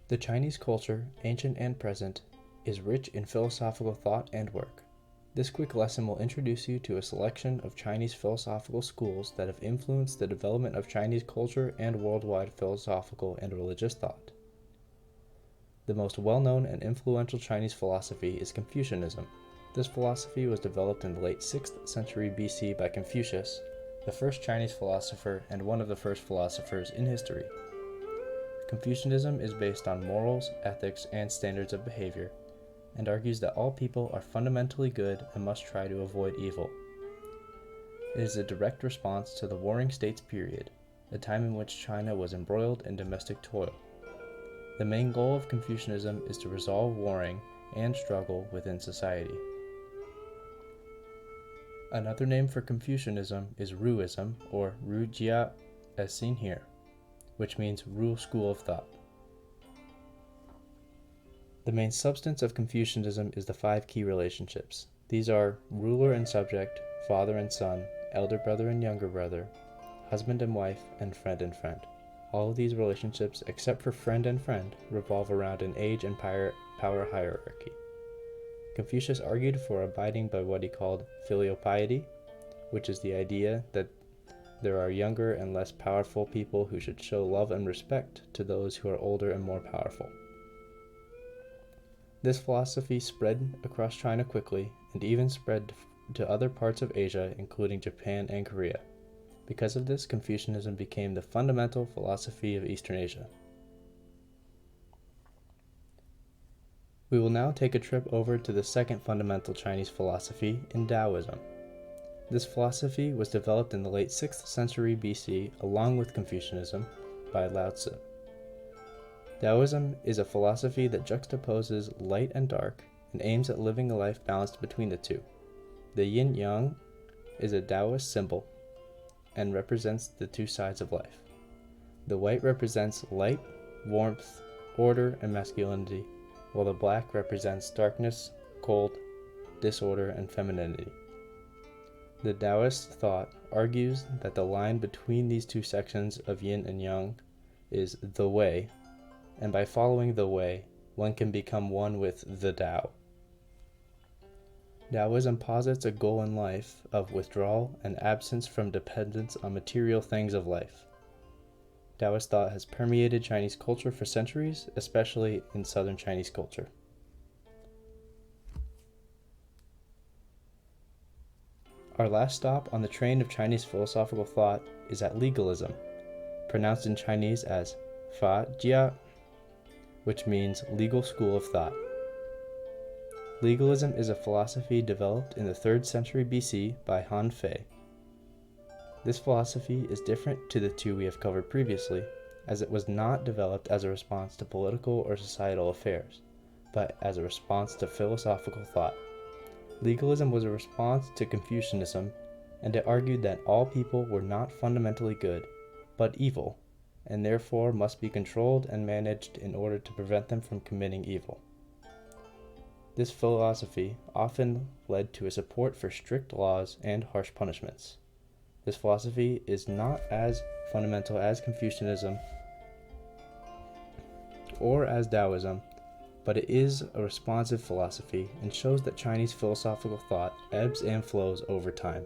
The Chinese culture, ancient and present, is rich in philosophical thought and work. This quick lesson will introduce you to a selection of Chinese philosophical schools that have influenced the development of Chinese culture and worldwide philosophical and religious thought. The most well-known and influential Chinese philosophy is Confucianism. This philosophy was developed in the late 6th century BC by Confucius, the first Chinese philosopher and one of the first philosophers in history. Confucianism is based on morals, ethics, and standards of behavior, and argues that all people are fundamentally good and must try to avoid evil. It is a direct response to the Warring States period, a time in which China was embroiled in domestic toil. The main goal of Confucianism is to resolve warring and struggle within society. Another name for Confucianism is Ruism, or Rujia, as seen here, which means Rule School of Thought. The main substance of Confucianism is the 5 key relationships. These are ruler and subject, father and son, elder brother and younger brother, husband and wife, and friend. All of these relationships, except for friend and friend, revolve around an age and power hierarchy. Confucius argued for abiding by what he called filial piety, which is the idea that there are younger and less powerful people who should show love and respect to those who are older and more powerful. This philosophy spread across China quickly and even spread to other parts of Asia, including Japan and Korea. Because of this, Confucianism became the fundamental philosophy of Eastern Asia. We will now take a trip over to the second fundamental Chinese philosophy in Taoism. This philosophy was developed in the late 6th century BC along with Confucianism by Lao Tzu. Taoism is a philosophy that juxtaposes light and dark and aims at living a life balanced between the two. The yin-yang is a Taoist symbol and represents the two sides of life. The white represents light, warmth, order, and masculinity, while the black represents darkness, cold, disorder, and femininity. The Taoist thought argues that the line between these two sections of yin and yang is the way, and by following the way, one can become one with the Tao. Taoism posits a goal in life of withdrawal and absence from dependence on material things of life. Taoist thought has permeated Chinese culture for centuries, especially in southern Chinese culture. Our last stop on the train of Chinese philosophical thought is at legalism, pronounced in Chinese as Fa Jia, which means legal school of thought. Legalism is a philosophy developed in the 3rd century BC by Han Fei. This philosophy is different to the two we have covered previously, as it was not developed as a response to political or societal affairs, but as a response to philosophical thought. Legalism was a response to Confucianism, and it argued that all people were not fundamentally good, but evil, and therefore must be controlled and managed in order to prevent them from committing evil. This philosophy often led to a support for strict laws and harsh punishments. This philosophy is not as fundamental as Confucianism or as Taoism, but it is a responsive philosophy and shows that Chinese philosophical thought ebbs and flows over time.